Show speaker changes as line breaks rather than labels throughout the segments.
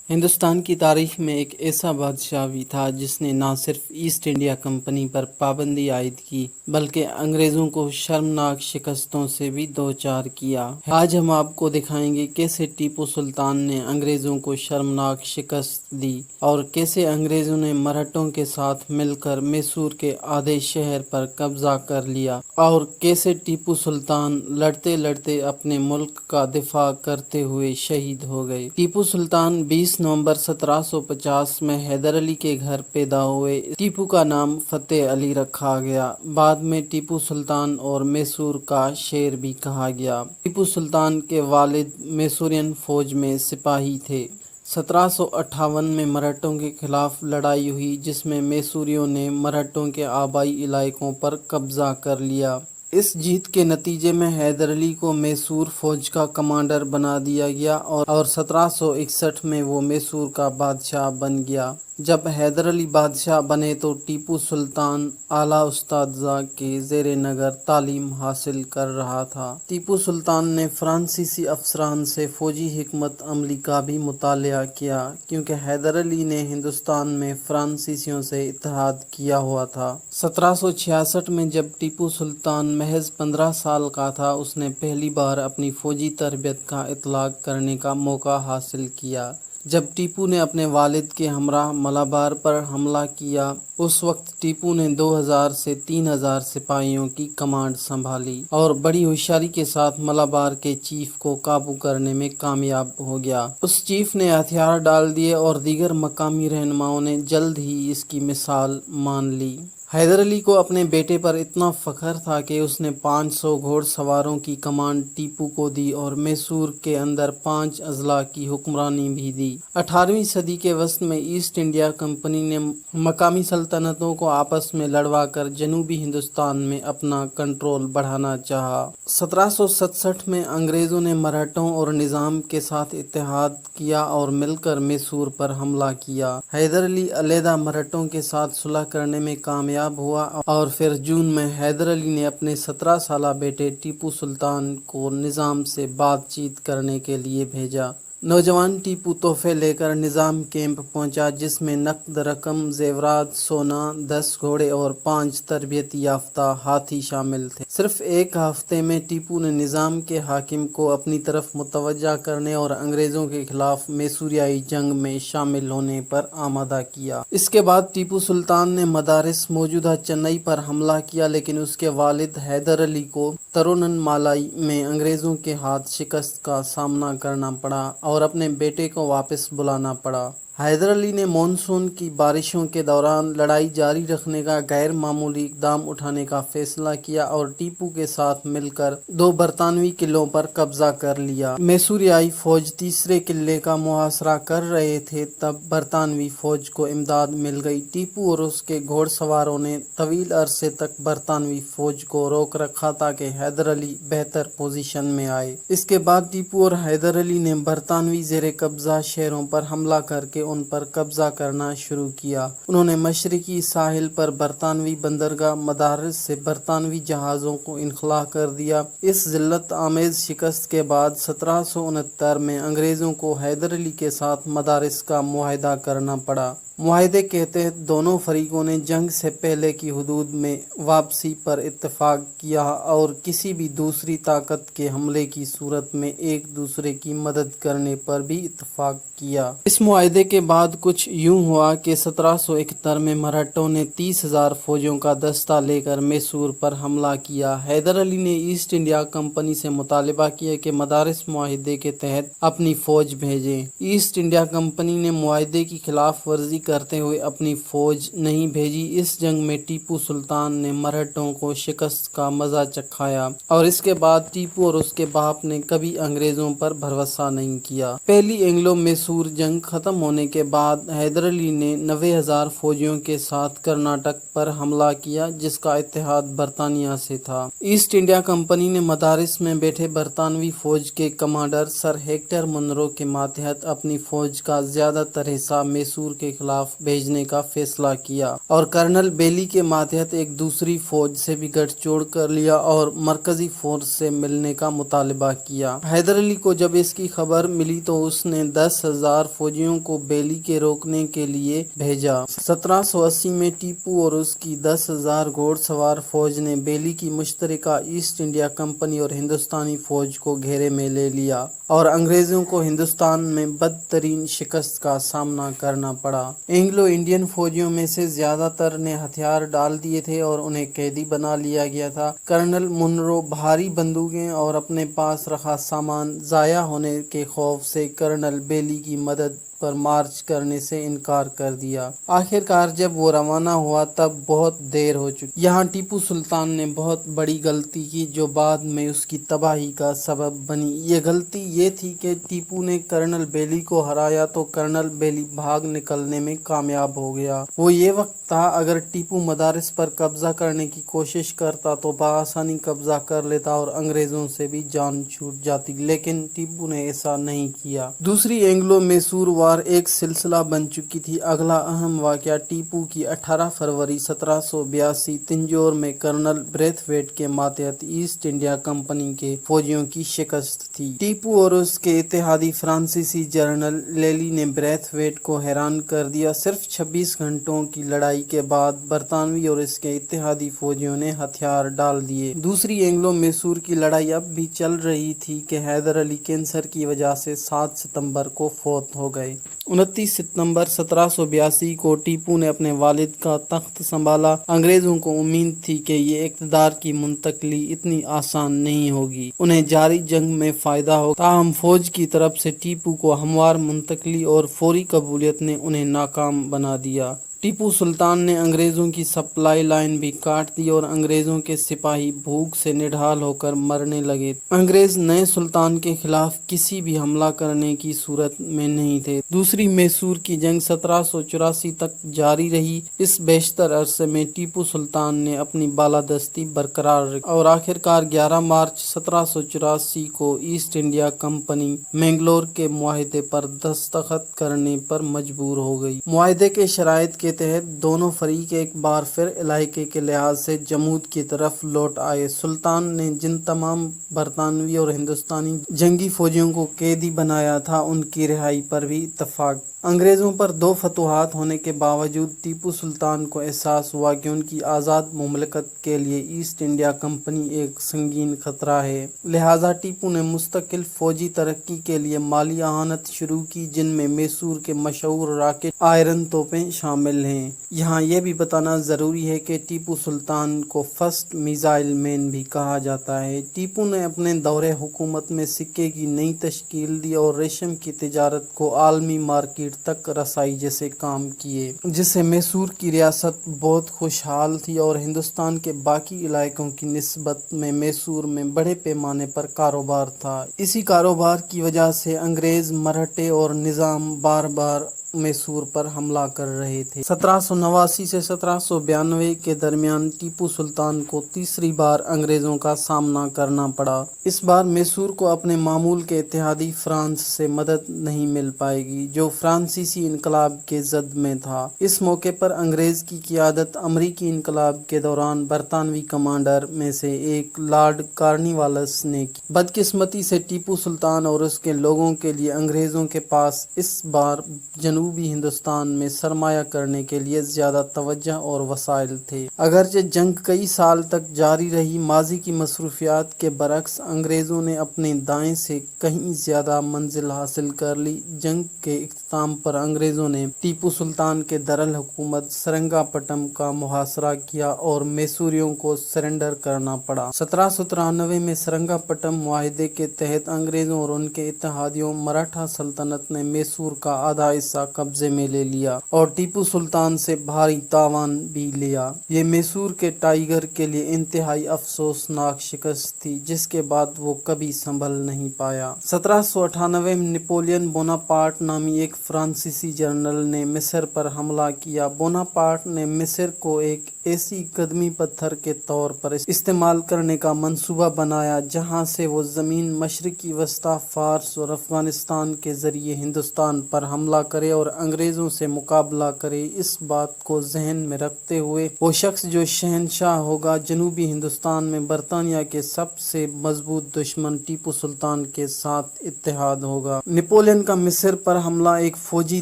ہندوستان کی تاریخ میں ایک ایسا بادشاہ بھی تھا جس نے نہ صرف ایسٹ انڈیا کمپنی پر پابندی عائد کی بلکہ انگریزوں کو شرمناک شکستوں سے بھی دوچار کیا۔ آج ہم آپ کو دکھائیں گے کیسے ٹیپو سلطان نے انگریزوں کو شرمناک شکست دی اور کیسے انگریزوں نے مرہٹوں کے ساتھ مل کر میسور کے آدھے شہر پر قبضہ کر لیا اور کیسے ٹیپو سلطان لڑتے لڑتے اپنے ملک کا دفاع کرتے ہوئے شہید ہو گئے۔ ٹیپو سلطان 20 نومبر 1750 میں حیدر علی کے گھر پیدا ہوئے۔ ٹیپو کا نام فتح علی رکھا گیا۔ بعد میں ٹیپو سلطان اور میسور کا شیر بھی کہا گیا۔ ٹیپو سلطان کے والد میسورین فوج میں سپاہی تھے۔ 1758 میں مرہٹوں کے خلاف لڑائی ہوئی جس میں میسوریوں نے مرہٹوں کے آبائی علاقوں پر قبضہ کر لیا۔ اس جیت کے نتیجے میں حیدر علی کو میسور فوج کا کمانڈر بنا دیا گیا اور 1761 میں وہ میسور کا بادشاہ بن گیا۔ جب حیدر علی بادشاہ بنے تو ٹیپو سلطان اعلیٰ اساتذہ کے زیر نظر تعلیم حاصل کر رہا تھا۔ ٹیپو سلطان نے فرانسیسی افسران سے فوجی حکمت عملی کا بھی مطالعہ کیا کیونکہ حیدر علی نے ہندوستان میں فرانسیسیوں سے اتحاد کیا ہوا تھا۔ 1766 میں جب ٹیپو سلطان محض 15 سال کا تھا اس نے پہلی بار اپنی فوجی تربیت کا اطلاق کرنے کا موقع حاصل کیا جب ٹیپو نے اپنے والد کے ہمراہ ملابار پر حملہ کیا۔ اس وقت ٹیپو نے 2000 سے 3000 سپاہیوں کی کمانڈ سنبھالی اور بڑی ہوشیاری کے ساتھ ملابار کے چیف کو قابو کرنے میں کامیاب ہو گیا۔ اس چیف نے ہتھیار ڈال دیے اور دیگر مقامی رہنماؤں نے جلد ہی اس کی مثال مان لی۔ حیدر علی کو اپنے بیٹے پر اتنا فخر تھا کہ اس نے 500 گھوڑ سواروں کی کمانڈ ٹیپو کو دی اور میسور کے اندر 5 اضلاع کی حکمرانی بھی دی۔ 18ویں صدی کے وسط میں ایسٹ انڈیا کمپنی نے مقامی سلطنتوں کو آپس میں لڑوا کر جنوبی ہندوستان میں اپنا کنٹرول بڑھانا چاہا۔ 1767 میں انگریزوں نے مرہٹوں اور نظام کے ساتھ اتحاد کیا اور مل کر میسور پر حملہ کیا۔ حیدر علی علیحدہ مرہٹوں کے ساتھ صلح کرنے میں کامیاب ہوا اور پھر جون میں حیدر علی نے اپنے 17 سالہ بیٹے ٹیپو سلطان کو نظام سے بات چیت کرنے کے لیے بھیجا۔ نوجوان ٹیپو تحفے لے کر نظام کیمپ پہنچا جس میں نقد رقم، زیورات، سونا، 10 گھوڑے اور 5 تربیت یافتہ ہاتھی شامل تھے۔ صرف ایک ہفتے میں ٹیپو نے نظام کے حاکم کو اپنی طرف متوجہ کرنے اور انگریزوں کے خلاف میسوریائی جنگ میں شامل ہونے پر آمادہ کیا۔ اس کے بعد ٹیپو سلطان نے مدارس موجودہ چنئی پر حملہ کیا لیکن اس کے والد حیدر علی کو ترووننمالائی میں انگریزوں کے ہاتھ شکست کا سامنا کرنا پڑا اور اپنے بیٹے کو واپس بلانا پڑا۔ حیدر علی نے مانسون کی بارشوں کے دوران لڑائی جاری رکھنے کا غیر معمولی اقدام اٹھانے کا فیصلہ کیا اور ٹیپو کے ساتھ مل کر 2 برطانوی قلعوں پر قبضہ کر لیا۔ میسوریائی فوج تیسرے قلعے کا محاصرہ کر رہے تھے تب برطانوی فوج کو امداد مل گئی۔ ٹیپو اور اس کے گھوڑ سواروں نے طویل عرصے تک برطانوی فوج کو روک رکھا تاکہ حیدر علی بہتر پوزیشن میں آئے۔ اس کے بعد ٹیپو اور حیدر علی نے برطانوی زیر قبضہ شہروں پر حملہ کر کے ان پر قبضہ کرنا شروع کیا۔ انہوں نے مشرقی ساحل پر برطانوی بندرگاہ مدارس سے برطانوی جہازوں کو انخلا کر دیا۔ اس ذلت آمیز شکست کے بعد 1769 میں انگریزوں کو حیدر علی کے ساتھ مدارس کا معاہدہ کرنا پڑا۔ معاہدے کے تحت دونوں فریقوں نے جنگ سے پہلے کی حدود میں واپسی پر اتفاق کیا اور کسی بھی دوسری طاقت کے حملے کی صورت میں ایک دوسرے کی مدد کرنے پر بھی اتفاق کیا۔ اس معاہدے کے بعد کچھ یوں ہوا کہ 1771 میں مرہٹوں نے 30,000 فوجیوں کا دستہ لے کر میسور پر حملہ کیا۔ حیدر علی نے ایسٹ انڈیا کمپنی سے مطالبہ کیا کہ مدارس معاہدے کے تحت اپنی فوج بھیجیں۔ ایسٹ انڈیا کمپنی نے معاہدے کی خلاف ورزی کرتے ہوئے اپنی فوج نہیں بھیجی۔ اس جنگ میں ٹیپو سلطان نے مرہٹوں کو شکست کا مزہ چکھایا اور اس کے بعد ٹیپو اور اس کے باپ نے کبھی انگریزوں پر بھروسہ نہیں کیا۔ پہلی اینگلو میسور جنگ ختم ہونے کے بعد حیدر علی نے 90,000 فوجیوں کے ساتھ کرناٹک پر حملہ کیا جس کا اتحاد برطانیہ سے تھا۔ ایسٹ انڈیا کمپنی نے مدارس میں بیٹھے برطانوی فوج کے کمانڈر سر ہیکٹر منرو کے ماتحت اپنی فوج کا زیادہ تر حصہ میسور کے خلاف خلاف بھیجنے کا فیصلہ کیا اور کرنل بیلی کے ماتحت ایک دوسری فوج سے بھی گٹھ جوڑ کر لیا اور مرکزی فورس سے ملنے کا مطالبہ کیا۔ حیدر علی کو جب اس کی خبر ملی تو اس نے 10,000 فوجیوں کو بیلی کے روکنے کے لیے بھیجا۔ 1780 میں ٹیپو اور اس کی 10,000 گھوڑ سوار فوج نے بیلی کی مشترکہ ایسٹ انڈیا کمپنی اور ہندوستانی فوج کو گھیرے میں لے لیا اور انگریزوں کو ہندوستان میں بدترین شکست کا سامنا کرنا پڑا۔ اینگلو انڈین فوجیوں میں سے زیادہ تر نے ہتھیار ڈال دیے تھے اور انہیں قیدی بنا لیا گیا تھا۔ کرنل منرو بھاری بندوقیں اور اپنے پاس رکھا سامان ضائع ہونے کے خوف سے کرنل بیلی کی مدد پر مارچ کرنے سے انکار کر دیا۔ آخر کار جب وہ روانہ ہوا تب بہت دیر ہو چکی۔ یہاں ٹیپو سلطان نے بہت بڑی غلطی کی جو بعد میں اس کی تباہی کا سبب بنی۔ یہ غلطی یہ تھی کہ ٹیپو نے کرنل بیلی کو ہرایا تو کرنل بیلی بھاگ نکلنے میں کامیاب ہو گیا۔ وہ یہ وقت تھا اگر ٹیپو مدارس پر قبضہ کرنے کی کوشش کرتا تو بآسانی قبضہ کر لیتا اور انگریزوں سے بھی جان چھوٹ جاتی، لیکن ٹیپو نے ایسا نہیں کیا۔ دوسری اینگلو میسور وار ایک سلسلہ بن چکی تھی۔ اگلا اہم واقعہ ٹیپو کی 18 فروری 1782 تنجور میں کرنل بریتھ ویٹ کے ماتحت ایسٹ انڈیا کمپنی کے فوجیوں کی شکست تھی۔ ٹیپو اور اس کے اتحادی فرانسیسی جنرل لیلی نے بریتھ ویٹ کو حیران کر دیا۔ صرف 26 گھنٹوں کی لڑائی کے بعد برطانوی اور اس کے اتحادی فوجیوں نے ہتھیار ڈال دیے۔ دوسری اینگلو میسور کی لڑائی اب بھی چل رہی تھی کہ حیدر علی کینسر کی وجہ سے 7 ستمبر کو فوت ہو گئے۔ 29 ستمبر 1782 کو ٹیپو نے اپنے والد کا تخت سنبھالا۔ انگریزوں کو امید تھی کہ یہ اقتدار کی منتقلی اتنی آسان نہیں ہوگی، انہیں جاری جنگ میں فائدہ ہوگا۔ تاہم فوج کی طرف سے ٹیپو کو ہموار منتقلی اور فوری قبولیت نے انہیں ناکام بنا دیا۔ ٹیپو سلطان نے انگریزوں کی سپلائی لائن بھی کاٹ دی اور انگریزوں کے سپاہی بھوک سے نڈھال ہو کر مرنے لگے۔ انگریز نئے سلطان کے خلاف کسی بھی حملہ کرنے کی صورت میں نہیں تھے۔ دوسری میسور کی جنگ 1784 تک جاری رہی۔ اس بیشتر عرصے میں ٹیپو سلطان نے اپنی بالادستی برقرار رکھی اور آخر کار 11 مارچ 1784 کو ایسٹ انڈیا کمپنی مینگلور کے معاہدے پر دستخط کرنے پر مجبور ہو گئی۔ معاہدے کے شرائط کے تحت دونوں فریق ایک بار پھر علاقے کے لحاظ سے جمود کی طرف لوٹ آئے۔ سلطان نے جن تمام برطانوی اور ہندوستانی جنگی فوجیوں کو قیدی بنایا تھا ان کی رہائی پر بھی اتفاق۔ انگریزوں پر 2 فتوحات ہونے کے باوجود ٹیپو سلطان کو احساس ہوا کہ ان کی آزاد مملکت کے لیے ایسٹ انڈیا کمپنی ایک سنگین خطرہ ہے، لہذا ٹیپو نے مستقل فوجی ترقی کے لیے مالی اعانت شروع کی، جن میں میسور کے مشہور راکٹ آئرن توپیں شامل ہیں۔ یہاں یہ بھی بتانا ضروری ہے کہ ٹیپو سلطان کو فرسٹ میزائل مین بھی کہا جاتا ہے۔ ٹیپو نے اپنے دور حکومت میں سکے کی نئی تشکیل دی اور ریشم کی تجارت کو عالمی مارکیٹ تک رسائی جیسے کام کیے، جس سے میسور کی ریاست بہت خوشحال تھی اور ہندوستان کے باقی علاقوں کی نسبت میں میسور میں بڑے پیمانے پر کاروبار تھا۔ اسی کاروبار کی وجہ سے انگریز، مرہٹے اور نظام بار بار میسور پر حملہ کر رہے تھے۔ 1789 سے 1792 کے درمیان ٹیپو سلطان کو تیسری بار انگریزوں کا سامنا کرنا پڑا۔ اس بار میسور کو اپنے معمول کے اتحادی فرانس سے مدد نہیں مل پائے گی، جو فرانسیسی انقلاب کے زد میں تھا۔ اس موقع پر انگریز کی قیادت امریکی انقلاب کے دوران برطانوی کمانڈر میں سے ایک لارڈ کارنوالیس نے کی۔ بدقسمتی سے ٹیپو سلطان اور اس کے لوگوں کے لیے انگریزوں کے پاس اس بار جنوبی ہندوستان میں سرمایہ کرنے کے لیے زیادہ توجہ اور وسائل تھے۔ اگرچہ جنگ کئی سال تک جاری رہی، ماضی کی مصروفیات کے برعکس انگریزوں نے اپنے دائیں سے کہیں زیادہ منزل حاصل کر لی۔ جنگ کے اختتام پر انگریزوں نے ٹیپو سلطان کے دارالحکومت سرنگا پٹم کا محاصرہ کیا اور میسوریوں کو سرنڈر کرنا پڑا۔ 1793 میں سرنگا پٹم معاہدے کے تحت انگریزوں اور ان کے اتحادیوں مراٹھا سلطنت نے میسور کا آدھا حصہ قبضے میں لے لیا اور ٹیپو سلطان سے بھاری تاوان بھی لیا۔ یہ میسور کے ٹائیگر کے لیے انتہائی افسوسناک شکست تھی، جس کے بعد وہ کبھی سنبھل نہیں پایا۔ 1798 میں نپولین بوناپارٹ نامی ایک فرانسیسی جنرل نے مصر پر حملہ کیا۔ بوناپارٹ نے مصر کو ایک ایسی قدمی پتھر کے طور پر استعمال کرنے کا منصوبہ بنایا جہاں سے وہ زمین مشرقی وسطی فارس اور افغانستان کے ذریعے ہندوستان پر حملہ کرے اور انگریزوں سے مقابلہ کرے۔ اس بات کو ذہن میں رکھتے ہوئے وہ شخص جو شہنشاہ ہوگا جنوبی ہندوستان میں برطانیہ کے سب سے مضبوط دشمن ٹیپو سلطان کے ساتھ اتحاد ہوگا۔ نپولین کا مصر پر حملہ ایک فوجی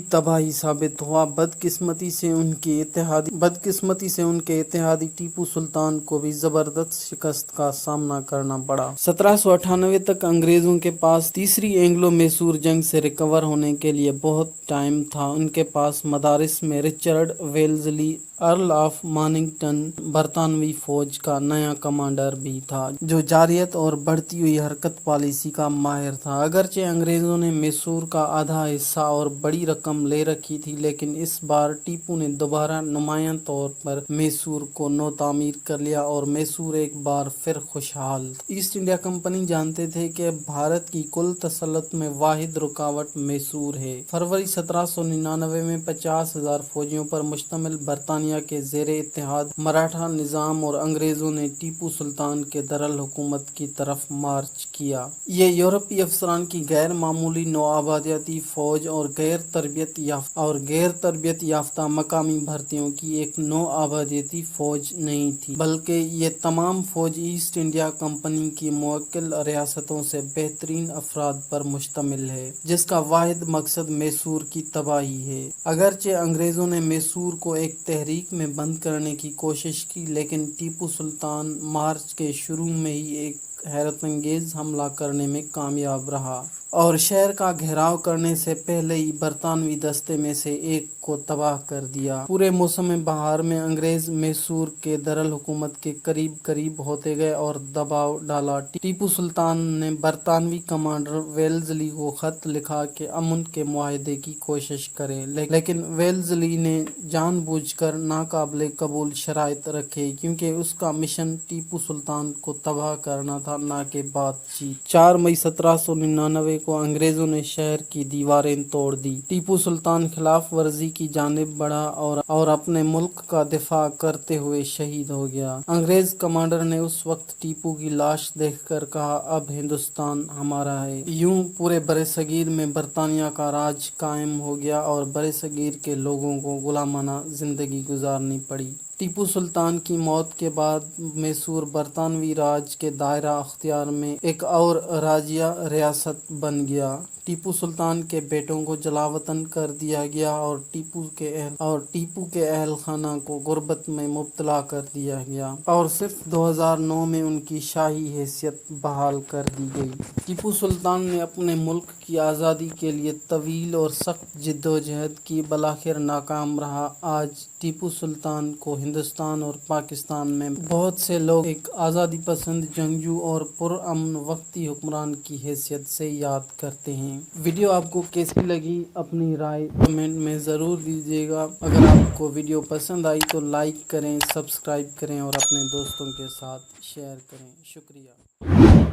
تباہی ثابت ہوا۔ بدقسمتی سے ان کے اتحادی ٹیپو سلطان کو بھی زبردست شکست کا سامنا کرنا پڑا۔ 1798 تک انگریزوں کے پاس تیسری اینگلو میسور جنگ سے ریکور ہونے کے لیے بہت ٹائم تھا۔ ان کے پاس مدارس میں رچرڈ ویلزلی ارل آف ماننگٹن برطانوی فوج کا نیا کمانڈر بھی تھا جو جارحیت اور بڑھتی ہوئی حرکت پالیسی کا ماہر تھا۔ اگرچہ انگریزوں نے میسور کا آدھا حصہ اور بڑی رقم لے رکھی تھی لیکن اس بار ٹیپو نے دوبارہ نمایاں طور پر میسور کو نو تعمیر کر لیا اور میسور ایک بار پھر خوشحال تھا۔ ایسٹ انڈیا کمپنی جانتے تھے کہ بھارت کی کل تسلط میں واحد رکاوٹ میسور ہے۔ فروری 1799 میں 50,000 فوجیوں پر مشتمل برطانیہ کے زیر اتحاد مراٹھا نظام اور انگریزوں نے ٹیپو سلطان کے دارالحکومت کی طرف مارچ کیا۔ یہ یورپی افسران کی غیر معمولی نوآبادیاتی فوج اور غیر تربیت یافتہ مقامی بھرتیوں کی ایک نوآبادیاتی فوج نہیں تھی بلکہ یہ تمام فوج ایسٹ انڈیا کمپنی کی موکل ریاستوں سے بہترین افراد پر مشتمل ہے جس کا واحد مقصد میسور کی تباہی ہے۔ اگرچہ انگریزوں نے میسور کو ایک تحریک میں بند کرنے کی کوشش کی لیکن ٹیپو سلطان مارچ کے شروع میں ہی ایک حیرت انگیز حملہ کرنے میں کامیاب رہا اور شہر کا گھیراؤ کرنے سے پہلے ہی برطانوی دستے میں سے ایک کو تباہ کر دیا۔ پورے موسم بہار میں انگریز میسور کے دارالحکومت کے قریب ہوتے گئے اور دباؤ ڈالا۔ ٹیپو سلطان نے برطانوی کمانڈر ویلزلی کو خط لکھا کہ امن کے معاہدے کی کوشش کرے لیکن ویلزلی نے جان بوجھ کر ناقابل قبول شرائط رکھے کیونکہ اس کا مشن ٹیپو سلطان کو تباہ کرنا تھا نہ کہ بات چیت۔ 4 مئی 1799 کو انگریزوں نے شہر کی دیواریں توڑ دی۔ ٹیپو سلطان خلاف ورزی کی جانب بڑھا اور اپنے ملک کا دفاع کرتے ہوئے شہید ہو گیا۔ انگریز کمانڈر نے اس وقت ٹیپو کی لاش دیکھ کر کہا اب ہندوستان ہمارا ہے۔ یوں پورے برصغیر میں برطانیہ کا راج قائم ہو گیا اور برصغیر کے لوگوں کو غلامانہ زندگی گزارنی پڑی۔ ٹیپو سلطان کی موت کے بعد میسور برطانوی راج کے دائرہ اختیار میں ایک اور راجیہ ریاست بن گیا۔ ٹیپو سلطان کے بیٹوں کو جلاوطن کر دیا گیا اور ٹیپو کے اہل خانہ کو غربت میں مبتلا کر دیا گیا اور صرف 2009 میں ان کی شاہی حیثیت بحال کر دی گئی۔ ٹیپو سلطان نے اپنے ملک کی آزادی کے لیے طویل اور سخت جدوجہد کی، بالآخر ناکام رہا۔ آج ٹیپو سلطان کو ہندوستان اور پاکستان میں بہت سے لوگ ایک آزادی پسند جنگجو اور پرامن وقتی حکمران کی حیثیت سے یاد کرتے ہیں۔ ویڈیو آپ کو کیسی لگی اپنی رائے کمنٹ میں ضرور دیجیے گا۔ اگر آپ کو ویڈیو پسند آئی تو لائک کریں، سبسکرائب کریں اور اپنے دوستوں کے ساتھ شیئر کریں۔ شکریہ۔